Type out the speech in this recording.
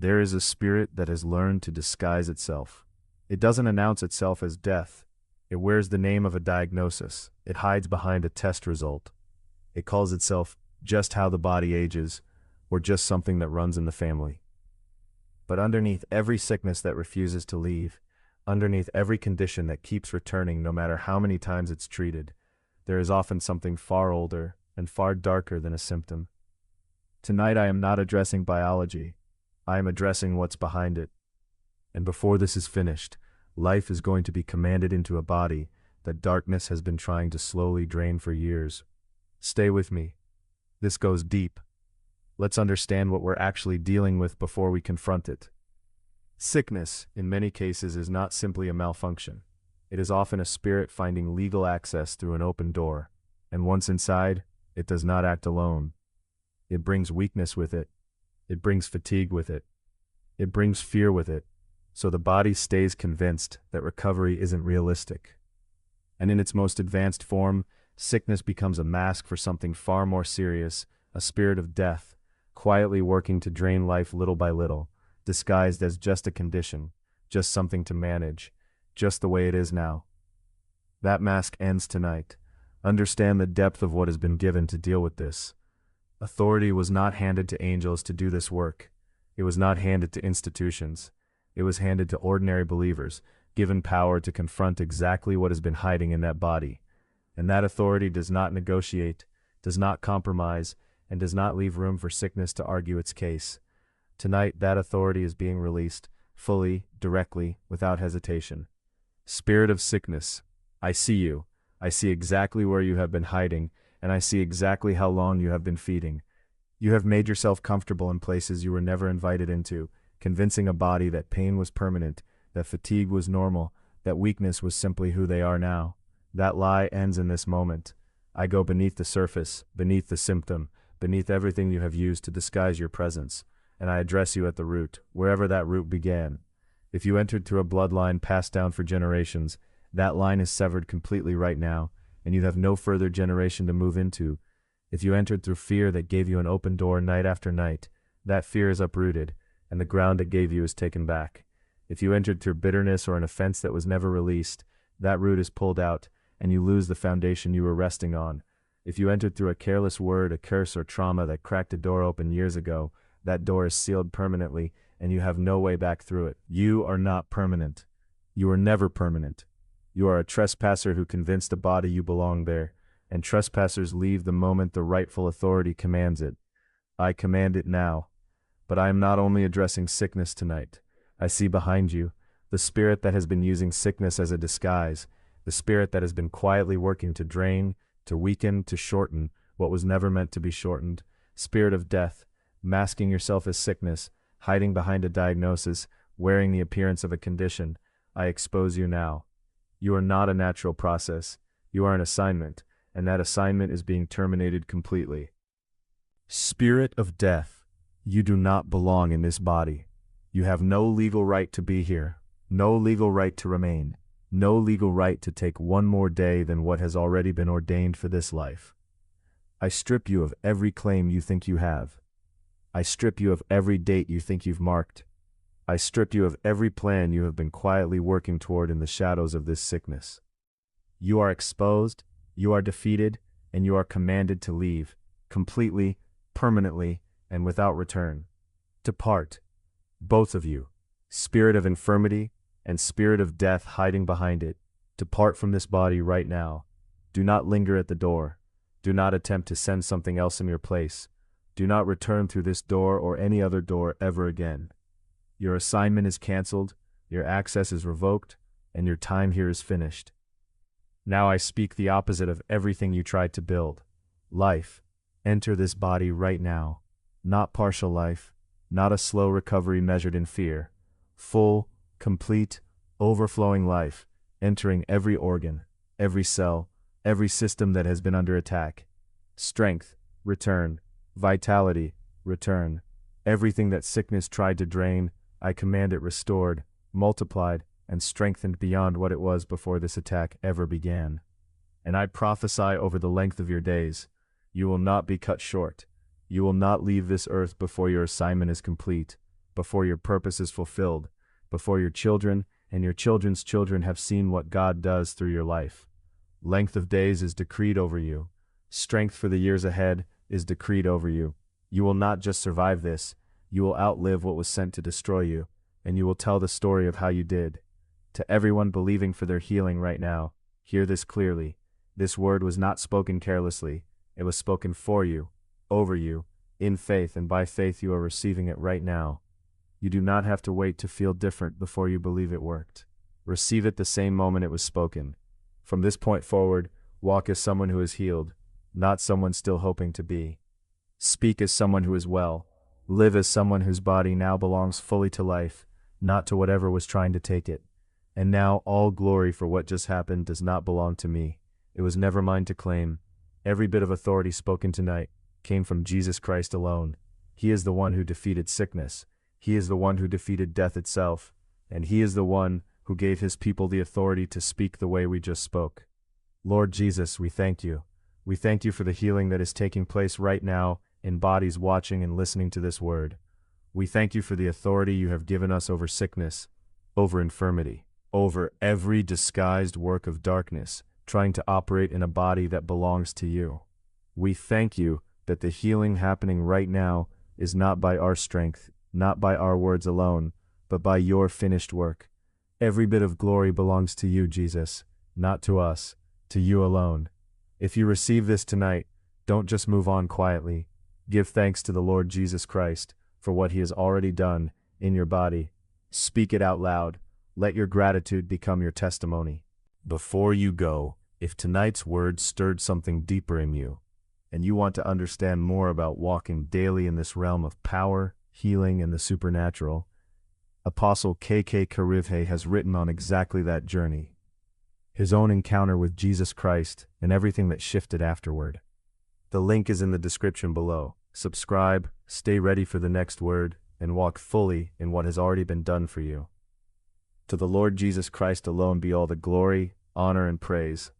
There is a spirit that has learned to disguise itself. It doesn't announce itself as death. It wears the name of a diagnosis. It hides behind a test result. It calls itself just how the body ages, or just something that runs in the family. But underneath every sickness that refuses to leave, underneath every condition that keeps returning no matter how many times it's treated, there is often something far older and far darker than a symptom. Tonight I am not addressing biology. I am addressing what's behind it. And before this is finished, life is going to be commanded into a body that darkness has been trying to slowly drain for years. Stay with me. This goes deep. Let's understand what we're actually dealing with before we confront it. Sickness, in many cases, is not simply a malfunction. It is often a spirit finding legal access through an open door, and once inside, it does not act alone. It brings weakness with it. It brings fatigue with it. It brings fear with it, so the body stays convinced that recovery isn't realistic. And in its most advanced form, sickness becomes a mask for something far more serious, a spirit of death, quietly working to drain life little by little, disguised as just a condition, just something to manage, just the way it is now. That mask ends tonight. Understand the depth of what has been given to deal with this. Authority was not handed to angels to do this work. It was not handed to institutions. It was handed to ordinary believers, given power to confront exactly what has been hiding in that body. And that authority does not negotiate, does not compromise, and does not leave room for sickness to argue its case. Tonight, that authority is being released, fully, directly, without hesitation. Spirit of sickness, I see you. I see exactly where you have been hiding, and I see exactly how long you have been feeding. You have made yourself comfortable in places you were never invited into, convincing a body that pain was permanent, that fatigue was normal, that weakness was simply who they are now. That lie ends in this moment. I go beneath the surface, beneath the symptom, beneath everything you have used to disguise your presence, and I address you at the root, wherever that root began. If you entered through a bloodline passed down for generations, that line is severed completely right now, and you have no further generation to move into. If you entered through fear that gave you an open door night after night, that fear is uprooted, and the ground it gave you is taken back. If you entered through bitterness or an offense that was never released, that root is pulled out, and you lose the foundation you were resting on. If you entered through a careless word, a curse, or trauma that cracked a door open years ago, that door is sealed permanently, and you have no way back through it. You are not permanent. You are never permanent. You are a trespasser who convinced a body you belong there, and trespassers leave the moment the rightful authority commands it. I command it now. But I am not only addressing sickness tonight. I see behind you the spirit that has been using sickness as a disguise, the spirit that has been quietly working to drain, to weaken, to shorten what was never meant to be shortened. Spirit of death, masking yourself as sickness, hiding behind a diagnosis, wearing the appearance of a condition. I expose you now. You are not a natural process. You are an assignment, and that assignment is being terminated completely. Spirit of death, you do not belong in this body. You have no legal right to be here, no legal right to remain, no legal right to take one more day than what has already been ordained for this life. I strip you of every claim you think you have. I strip you of every date you think you've marked. I strip you of every plan you have been quietly working toward in the shadows of this sickness. You are exposed, you are defeated, and you are commanded to leave, completely, permanently, and without return. Depart, both of you, spirit of infirmity and spirit of death hiding behind it. Depart from this body right now. Do not linger at the door. Do not attempt to send something else in your place. Do not return through this door or any other door ever again. Your assignment is canceled, your access is revoked, and your time here is finished. Now I speak the opposite of everything you tried to build. Life. Enter this body right now. Not partial life, not a slow recovery measured in fear. Full, complete, overflowing life, entering every organ, every cell, every system that has been under attack. Strength, return. Vitality, return. Everything that sickness tried to drain, I command it restored, multiplied, and strengthened beyond what it was before this attack ever began. And I prophesy over the length of your days, you will not be cut short. You will not leave this earth before your assignment is complete. before your purpose is fulfilled, before your children and your children's children have seen what God does through your life. Length of days is decreed over you. Strength for the years ahead is decreed over you. You will not just survive this, you will outlive what was sent to destroy you, and you will tell the story of how you did. To everyone believing for their healing right now, hear this clearly. This word was not spoken carelessly. It was spoken for you, over you, in faith, and by faith you are receiving it right now. You do not have to wait to feel different before you believe it worked. Receive it the same moment it was spoken. From this point forward, walk as someone who is healed, not someone still hoping to be. Speak as someone who is well. Live as someone whose body now belongs fully to life, not to whatever was trying to take it. And now all glory for what just happened does not belong to me. It was never mine to claim. Every bit of authority spoken tonight came from Jesus Christ alone. He is the one who defeated sickness. He is the one who defeated death itself. And he is the one who gave his people the authority to speak the way we just spoke. Lord Jesus, we thank you. We thank you for the healing that is taking place right now in bodies watching and listening to this word. We thank you for the authority you have given us over sickness, over infirmity, over every disguised work of darkness trying to operate in a body that belongs to you. We thank you that the healing happening right now is not by our strength, not by our words alone, but by your finished work. Every bit of glory belongs to you, Jesus, not to us, to you alone. If you receive this tonight, don't just move on quietly. Give thanks to the Lord Jesus Christ for what he has already done in your body. Speak it out loud. Let your gratitude become your testimony. Before you go, if tonight's word stirred something deeper in you, and you want to understand more about walking daily in this realm of power, healing, and the supernatural, Apostle Kezner Kharivhe has written on exactly that journey. His own encounter with Jesus Christ and everything that shifted afterward. The link is in the description below. Subscribe, stay ready for the next word, and walk fully in what has already been done for you. To the Lord Jesus Christ alone be all the glory, honor, and praise.